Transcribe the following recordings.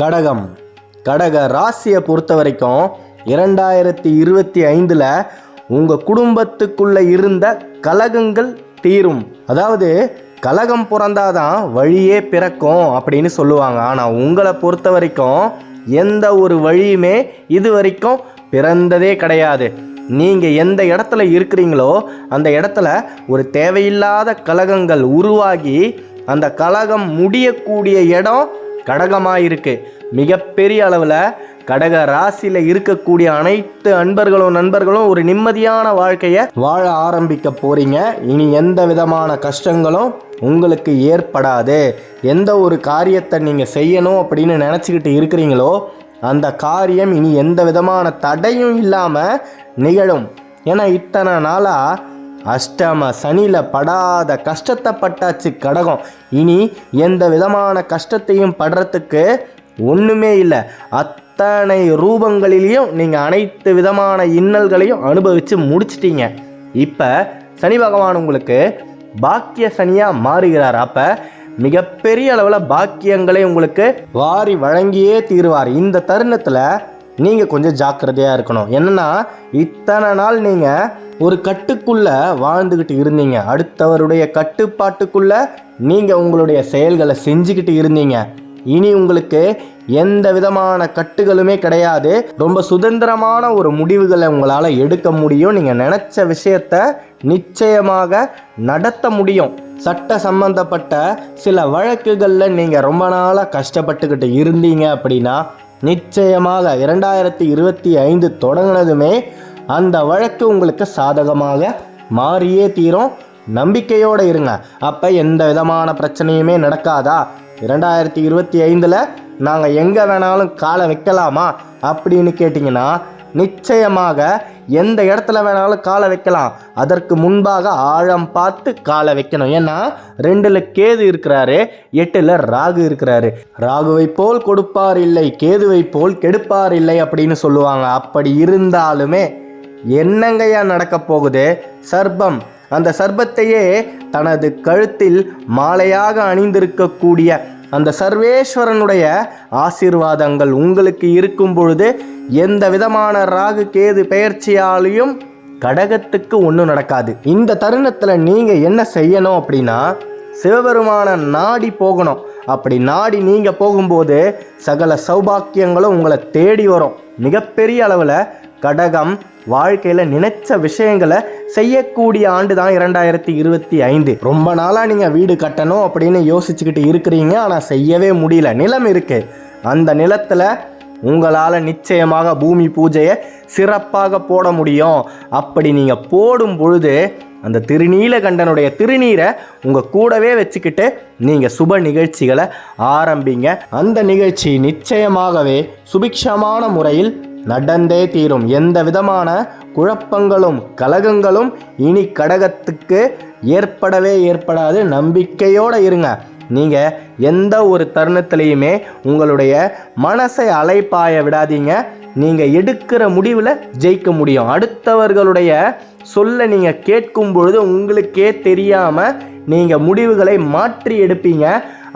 கடகம். கடக ராசியை பொறுத்த வரைக்கும் 2025 உங்கள் குடும்பத்துக்குள்ளே இருந்த கலகங்கள் தீரும். அதாவது கலகம் பிறந்தாதான் வழியே பிறக்கும் அப்படின்னு சொல்லுவாங்க. ஆனால் உங்களை பொறுத்த வரைக்கும் எந்த ஒரு வழியுமே இது வரைக்கும் பிறந்ததே கிடையாது. நீங்கள் எந்த இடத்துல இருக்கிறீங்களோ அந்த இடத்துல ஒரு தேவையில்லாத கலகங்கள் உருவாகி அந்த கலகம் முடியக்கூடிய இடம் கடகமாக இருக்குது. மிகப்பெரிய அளவில் கடக ராசியில் இருக்கக்கூடிய அனைத்து நண்பர்களும் ஒரு நிம்மதியான வாழ்க்கையை வாழ ஆரம்பிக்க போகிறீங்க. இனி எந்த விதமான கஷ்டங்களும் உங்களுக்கு ஏற்படாது. எந்த ஒரு காரியத்தை நீங்கள் செய்யணும் அப்படின்னு நினச்சிக்கிட்டு இருக்கிறீங்களோ அந்த காரியம் இனி எந்த விதமான தடையும் இல்லாமல் நிகழும். ஏன்னா இத்தனை நாளாக அஷ்டம சனியில் படாத கஷ்டத்தை பட்டாச்சு கடகம். இனி எந்த விதமான கஷ்டத்தையும் படுறதுக்கு ஒன்றுமே இல்லை. அத்தனை ரூபங்களிலையும் நீங்கள் அனைத்து விதமான இன்னல்களையும் அனுபவித்து முடிச்சிட்டீங்க. இப்போ சனி பகவான் உங்களுக்கு பாக்கிய சனியாக மாறுகிறார். அப்போ மிகப்பெரிய அளவில் பாக்கியங்களை உங்களுக்கு வாரி வழங்கியே தீருவார். இந்த தருணத்தில் நீங்கள் கொஞ்சம் ஜாக்கிரதையாக இருக்கணும். என்னென்னா இத்தனை நாள் நீங்கள் ஒரு கட்டுக்குள்ளே வாழ்ந்துக்கிட்டு இருந்தீங்க. அடுத்தவருடைய கட்டுப்பாட்டுக்குள்ளே நீங்கள் உங்களுடைய செயல்களை செஞ்சுக்கிட்டு இருந்தீங்க. இனி உங்களுக்கு எந்த விதமான கட்டுகளுமே கிடையாது. ரொம்ப சுதந்திரமான ஒரு முடிவுகளை உங்களால் எடுக்க முடியும். நீங்கள் நினச்ச விஷயத்த நிச்சயமாக நடத்த முடியும். சட்ட சம்பந்தப்பட்ட சில வழக்குகளில் நீங்கள் ரொம்ப நாளாக கஷ்டப்பட்டுக்கிட்டு இருந்தீங்க அப்படின்னா நிச்சயமாக 2025 தொடங்கினதுமே அந்த வழக்கு உங்களுக்கு சாதகமாக மாறியே தீரும். நம்பிக்கையோடு இருங்க. அப்போ எந்த விதமான பிரச்சனையுமே நடக்காதா? 2025 நாங்கள் எங்கே வேணாலும் காலை வைக்கலாமா அப்படின்னு கேட்டிங்கன்னா நிச்சயமாக எந்த இடத்துல வேணாலும் காலை வைக்கலாம். அதற்கு முன்பாக ஆழம் பார்த்து காலை வைக்கணும். ஏன்னா 2ல் கேது இருக்கிறாரு, 8ல் ராகு இருக்கிறாரு. ராகுவை போல் கொடுப்பார் இல்லை, கேதுவை போல் கெடுப்பார் இல்லை அப்படின்னு சொல்லுவாங்க. அப்படி இருந்தாலுமே என்னங்கய்யா நடக்க போகுது? சர்ப்பம். அந்த சர்ப்பத்தையே தனது கழுத்தில் மாலையாக அணிந்திருக்கக்கூடிய அந்த சர்வேஸ்வரனுடைய ஆசீர்வாதங்கள் உங்களுக்கு இருக்கும் பொழுது எந்த விதமான ராகு கேது பெயர்ச்சியாலையும் கடகத்துக்கு ஒன்றும் நடக்காது. இந்த தருணத்தில் நீங்கள் என்ன செய்யணும் அப்படின்னா சிவபெருமான நாடி போகணும். அப்படி நாடி நீங்கள் போகும்போது சகல சௌபாக்கியங்களும் உங்களை தேடி வரும். மிகப்பெரிய அளவில் கடகம் வாழ்க்கையில் நினைச்ச விஷயங்களை செய்யக்கூடிய ஆண்டு தான் 2025. ரொம்ப நாளாக நீங்கள் வீடு கட்டணும் அப்படின்னு யோசிச்சுக்கிட்டு இருக்கிறீங்க. ஆனால் செய்யவே முடியல. நிலம் இருக்குது. அந்த நிலத்தில் உங்களால் நிச்சயமாக பூமி பூஜையை சிறப்பாக போட முடியும். அப்படி நீங்கள் போடும் பொழுது அந்த திருநீலகண்டனுடைய திருநீரை உங்கள் கூடவே வச்சுக்கிட்டு நீங்கள் சுப நிகழ்ச்சிகளை ஆரம்பிங்க. அந்த நிகழ்ச்சி நிச்சயமாகவே சுபிக்ஷமான முறையில் நடந்தே தீரும். எந்த விதமான குழப்பங்களும் கலகங்களும் இனி கடகத்துக்கு ஏற்படாது. நம்பிக்கையோடு இருங்க. நீங்கள் எந்த ஒரு தருணத்திலையுமே உங்களுடைய மனசை அலைப்பாய விடாதீங்க. நீங்கள் எடுக்கிற முடிவில் ஜெயிக்க முடியும். அடுத்தவர்களுடைய சொல்ல நீங்கள் கேட்கும் பொழுது உங்களுக்கே தெரியாமல் நீங்கள் முடிவுகளை மாற்றி எடுப்பீங்க.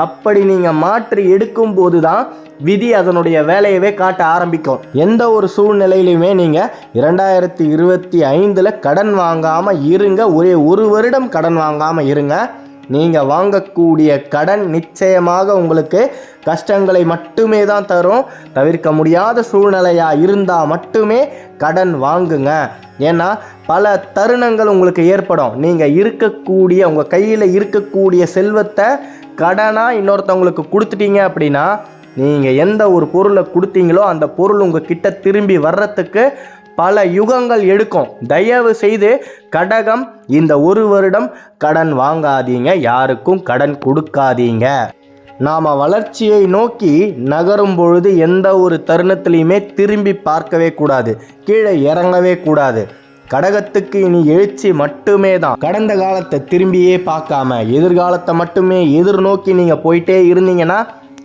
அப்படி நீங்கள் மாற்றி எடுக்கும் போது தான் விதி அதனுடைய வேலையவே காட்ட ஆரம்பிக்கும். எந்த ஒரு சூழ்நிலையிலுமே நீங்கள் 2025 கடன் வாங்காமல் இருங்க. ஒரு வருடம் கடன் வாங்காமல் இருங்க. நீங்கள் வாங்கக்கூடிய கடன் நிச்சயமாக உங்களுக்கு கஷ்டங்களை மட்டுமே தான் தரும். தவிர்க்க முடியாத சூழ்நிலையாக இருந்தால் மட்டுமே கடன் வாங்குங்க. ஏன்னா பல தருணங்கள் உங்களுக்கு ஏற்படும். நீங்கள் உங்கள் கையில் இருக்கக்கூடிய செல்வத்தை கடனாக இன்னொருத்தவங்களுக்கு கொடுத்துட்டீங்க அப்படின்னா நீங்கள் எந்த ஒரு பொருளை கொடுத்தீங்களோ அந்த பொருள் உங்கள் கிட்ட திரும்பி வர்றதுக்கு பல யுகங்கள் எடுக்கும். தயவு செய்து கடகம் இந்த ஒரு வருடம் கடன் வாங்காதீங்க. யாருக்கும் கடன் கொடுக்காதீங்க. நாம் வளர்ச்சியை நோக்கி நகரும் பொழுது எந்த ஒரு தருணத்திலையுமே திரும்பி பார்க்கவே கூடாது, கீழே இறங்கவே கூடாது. கடகத்துக்கு இனி எழுச்சி மட்டுமே தான். கடந்த காலத்தை திரும்பியே பார்க்காம எதிர்காலத்தை மட்டுமே எதிர்நோக்கி நீங்கள் போயிட்டே இருந்தீங்கன்னா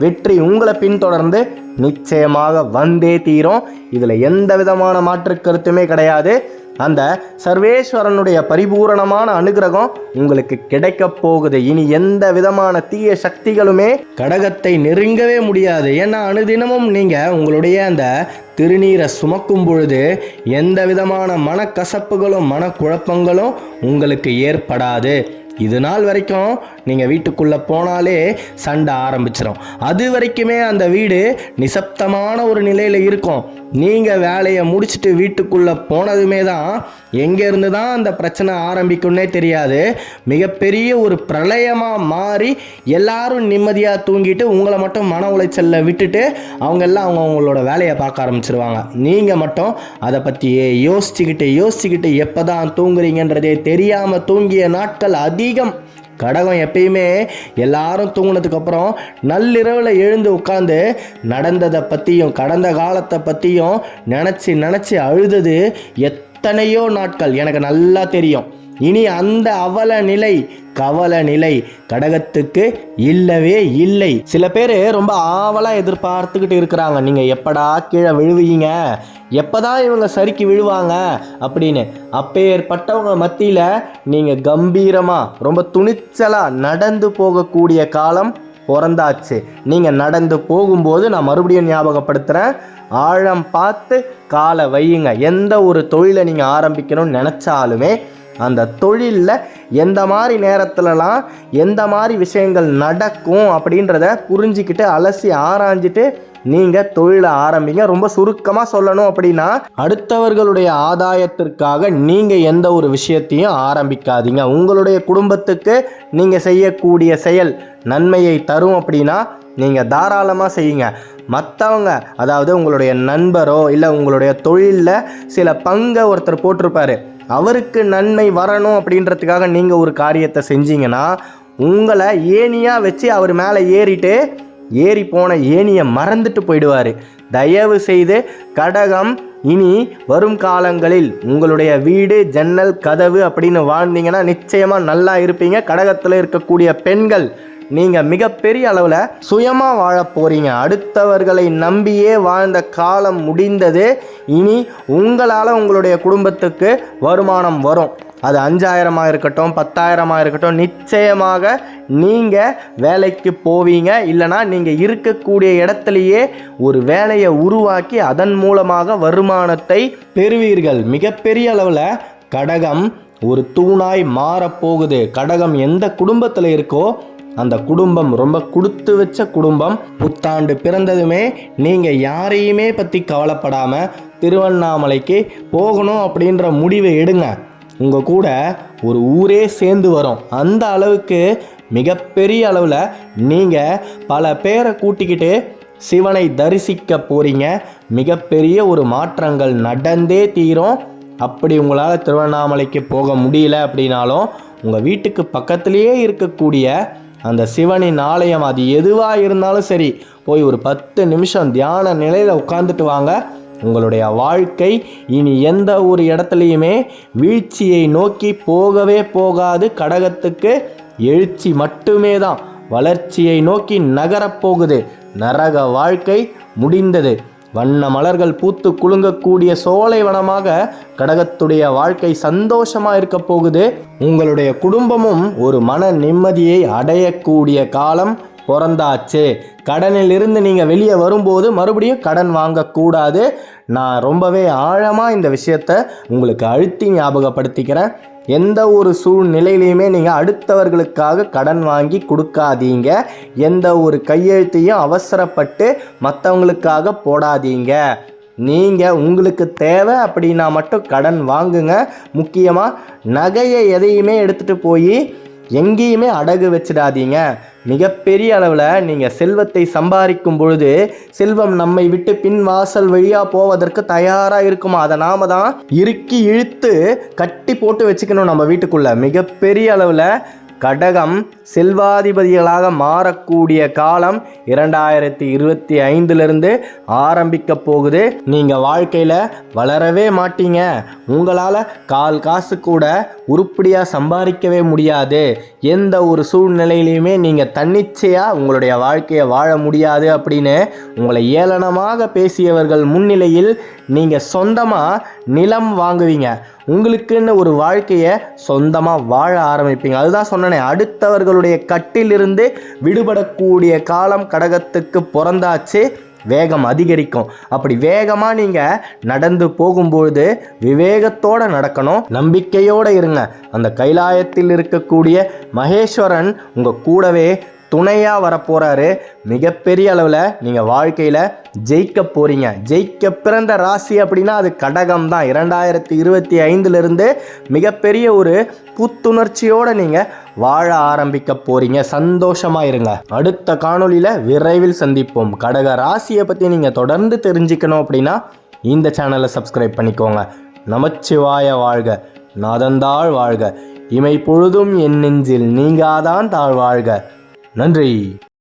வெற்றி உங்களை பின்தொடர்ந்து நிச்சயமாக வந்தே தீரும். இதில் எந்த விதமான மாற்று கருத்துமே கிடையாது. அந்த சர்வேஸ்வரனுடைய பரிபூரணமான அனுகிரகம் உங்களுக்கு கிடைக்க போகுது. இனி எந்த விதமான தீய சக்திகளுமே கடகத்தை நெருங்கவே முடியாது. ஏன்னா அனுதினமும் நீங்கள் உங்களுடைய அந்த திருநீரை சுமக்கும் பொழுது எந்த விதமான மனக்கசப்புகளும் மனக்குழப்பங்களும் உங்களுக்கு ஏற்படாது. இது நாள் வரைக்கும் நீங்கள் வீட்டுக்குள்ளே போனாலே சண்டை ஆரம்பிச்சிடும். அது வரைக்குமே அந்த வீடு நிசப்தமான ஒரு நிலையில் இருக்கும். நீங்கள் வேலையை முடிச்சுட்டு வீட்டுக்குள்ளே போனதுமே தான் எங்கேருந்து தான் அந்த பிரச்சனை ஆரம்பிக்கும்னே தெரியாது. மிகப்பெரிய ஒரு பிரளயமாக மாறி எல்லாரும் நிம்மதியாக தூங்கிட்டு உங்களை மட்டும் மன உளைச்சலில் விட்டுட்டு அவங்க எல்லாம் அவங்களோட வேலையை பார்க்க ஆரம்பிச்சிருவாங்க. நீங்கள் மட்டும் அதை பற்றியே யோசிச்சுக்கிட்டு எப்போ தான் தூங்குறீங்கன்றதே தெரியாமல் தூங்கிய நாட்கள் அதிகம். கடகம் எப்பயுமே எல்லாரும் தூங்கினதுக்கப்புறம் நள்ளிரவில் எழுந்து உட்காந்து நடந்ததை பற்றியும் கடந்த காலத்தை பற்றியும் நினச்சி அழுதது எத்தனையோ நாட்கள் எனக்கு நல்லா தெரியும். இனி அந்த கவல நிலை கடகத்துக்கு இல்லவே இல்லை. சில பேர் ரொம்ப ஆவலாக எதிர்பார்த்துக்கிட்டு இருக்கிறாங்க, நீங்கள் எப்படா கீழே விழுவீங்க, எப்போதான் இவங்க சரிக்கு விழுவாங்க அப்படின்னு. அப்பேற்பட்டவங்க மத்தியில் நீங்கள் கம்பீரமாக ரொம்ப துணிச்சலாக நடந்து போகக்கூடிய காலம் பிறந்தாச்சு. நீங்கள் நடந்து போகும்போது நான் மறுபடியும் ஞாபகப்படுத்துகிறேன், ஆழம் பார்த்து காலை வையுங்க. எந்த ஒரு தொழிலை நீங்கள் ஆரம்பிக்கணும்னு நினச்சாலுமே அந்த தொழிலில் எந்த மாதிரி நேரத்துலலாம் எந்த மாதிரி விஷயங்கள் நடக்கும் அப்படின்றத புரிஞ்சிக்கிட்டு அலசி ஆராய்ஞ்சிட்டு நீங்கள் தொழிலை ஆரம்பிங்க. ரொம்ப சுருக்கமாக சொல்லணும் அப்படின்னா, அடுத்தவர்களுடைய ஆதாயத்திற்காக நீங்கள் எந்த ஒரு விஷயத்தையும் ஆரம்பிக்காதீங்க. உங்களுடைய குடும்பத்துக்கு நீங்கள் செய்யக்கூடிய செயல் நன்மையை தரும் அப்படின்னா நீங்கள் தாராளமாக செய்யுங்க. மற்றவங்க, அதாவது உங்களுடைய நண்பரோ இல்லை உங்களுடைய தொழிலில் சில பங்கை ஒருத்தர் போட்டிருப்பார், அவருக்கு நன்மை வரணும் அப்படின்றதுக்காக நீங்கள் ஒரு காரியத்தை செஞ்சீங்கன்னா உங்களை ஏணியாக வச்சு அவர் மேலே ஏறி போன ஏணியை மறந்துட்டு போயிடுவார். தயவு செய்து கடகம் இனி வரும் காலங்களில் உங்களுடைய வீடு ஜன்னல் கதவு அப்படின்னு வாழ்ந்தீங்கன்னா நிச்சயமாக நல்லா இருப்பீங்க. கடகத்தில் இருக்கக்கூடிய பெண்கள் நீங்கள் மிகப்பெரிய அளவில் சுயமாக வாழ போகிறீங்க. அடுத்தவர்களை நம்பியே வாழ்ந்த காலம் முடிந்தது. இனி உங்களால் உங்களுடைய குடும்பத்துக்கு வருமானம் வரும். அது 5000 இருக்கட்டும் 10,000 இருக்கட்டும், நிச்சயமாக நீங்கள் வேலைக்கு போவீங்க. இல்லைனா நீங்கள் இருக்கக்கூடிய இடத்துலையே ஒரு வேலையை உருவாக்கி அதன் மூலமாக வருமானத்தை பெறுவீர்கள். மிகப்பெரிய அளவில் கடகம் ஒரு தூணாய் மாறப்போகுது. கடகம் எந்த குடும்பத்தில் இருக்கோ அந்த குடும்பம் ரொம்ப கொடுத்து வச்ச குடும்பம். புத்தாண்டு பிறந்ததுமே நீங்கள் யாரையுமே பற்றி கவலைப்படாமல் திருவண்ணாமலைக்கு போகணும் அப்படின்ற முடிவை எடுங்க. உங்கள் கூட ஒரு ஊரே சேர்ந்து வரும். அந்த அளவுக்கு மிகப்பெரிய அளவில் நீங்கள் பல பேரை கூட்டிக்கிட்டு சிவனை தரிசிக்க போகிறீங்க. மிகப்பெரிய ஒரு மாற்றங்கள் நடந்தே தீரும். அப்படி உங்களால் திருவண்ணாமலைக்கு போக முடியல அப்படின்னாலும் உங்கள் வீட்டுக்கு பக்கத்துலேயே இருக்கக்கூடிய அந்த சிவனின் ஆலயம், அது எதுவாக இருந்தாலும் சரி, போய் ஒரு 10 நிமிஷம் தியான நிலையில் உட்காந்துட்டு வாங்க. உங்களுடைய வாழ்க்கை இனி எந்த ஒரு இடத்துலையுமே வீழ்ச்சியை நோக்கி போகவே போகாது. கடகத்துக்கு எழுச்சி மட்டுமே தான் வளர்ச்சியை நோக்கி நகரப்போகுது. நரக வாழ்க்கை முடிந்தது. வண்ண மலர்கள் பூத்து குலுங்கக்கூடிய சோலைவனமாக கடகத்துடைய வாழ்க்கை சந்தோஷமாக இருக்க போகுது. உங்களுடைய குடும்பமும் ஒரு மன நிம்மதியை அடையக்கூடிய காலம் பிறந்தாச்சு. கடனிலிருந்து நீங்கள் வெளியே வரும்போது மறுபடியும் கடன் வாங்கக்கூடாது. நான் ரொம்பவே ஆழமாக இந்த விஷயத்தை உங்களுக்கு அழுத்தி ஞாபகப்படுத்திக்கிறேன். எந்த ஒரு சூழ்நிலையிலையுமே நீங்கள் அடுத்தவர்களுக்காக கடன் வாங்கி கொடுக்காதீங்க. எந்த ஒரு கையெழுத்தையும் அவசரப்பட்டு மற்றவங்களுக்காக போடாதீங்க. நீங்கள் உங்களுக்கு தேவை அப்படின்னா மட்டும் கடன் வாங்குங்க. முக்கியமாக நகையை எதையுமே எடுத்துகிட்டு போய் எங்கேயுமே அடகு வச்சிடாதீங்க. மிகப்பெரிய அளவில் நீங்கள் செல்வத்தை சம்பாதிக்கும் பொழுது செல்வம் நம்மை விட்டு பின் வாசல் வழியாக போவதற்கு தயாராக இருக்குமா, அதை நாம தான் இறுக்கி இழுத்து கட்டி போட்டு வச்சுக்கணும் நம்ம வீட்டுக்குள்ளே. மிகப்பெரிய அளவில் கடகம் செல்வாதிபதிகளாக மாறக்கூடிய காலம் 2025 ஆரம்பிக்க போகுது. நீங்கள் வாழ்க்கையில் வளரவே மாட்டீங்க. உங்களால் கால் காசு கூட உருப்படியாக சம்பாதிக்கவே முடியாது. எந்த ஒரு சூழ்நிலையிலையுமே நீங்கள் தன்னிச்சையாக உங்களுடைய வாழ்க்கையை வாழ முடியாது அப்படின்னு உங்களை ஏளனமாக பேசியவர்கள் முன்னிலையில் நீங்கள் சொந்தமாக நிலம் வாங்குவீங்க. உங்களுக்குன்னு ஒரு வாழ்க்கையை சொந்தமாக வாழ ஆரம்பிப்பீங்க. அதுதான் சொன்னேனே, அடுத்தவர்களுடைய கட்டிலிருந்து விடுபடக்கூடிய காலம் கடகத்துக்கு பிறந்தாச்சு. வேகம் அதிகரிக்கும். அப்படி வேகமாக நீங்கள் நடந்து போகும்பொழுது விவேகத்தோடு நடக்கணும், நம்பிக்கையோடு இருங்க. அந்த கைலாயத்தில் இருக்கக்கூடிய மகேஸ்வரன் உங்கள் கூடவே துணையாக வரப்போகிறாரு. மிகப்பெரிய அளவில் நீங்கள் வாழ்க்கையில் ஜெயிக்க போகிறீங்க. ஜெயிக்க பிறந்த ராசி அப்படின்னா அது கடகம் தான். 2025 மிகப்பெரிய ஒரு புத்துணர்ச்சியோடு நீங்கள் வாழ ஆரம்பிக்க போகிறீங்க. சந்தோஷமாக இருங்க. அடுத்த காணொளியில் விரைவில் சந்திப்போம். கடக ராசியை பற்றி நீங்கள் தொடர்ந்து தெரிஞ்சுக்கணும் அப்படின்னா இந்த சேனலை சப்ஸ்கிரைப் பண்ணிக்கோங்க. நமச்சிவாய வாழ்க, நாதந்தாள் வாழ்க, இமை பொழுதும் என் நெஞ்சில் நீங்காதான் தாழ் வாழ்க. நன்றி.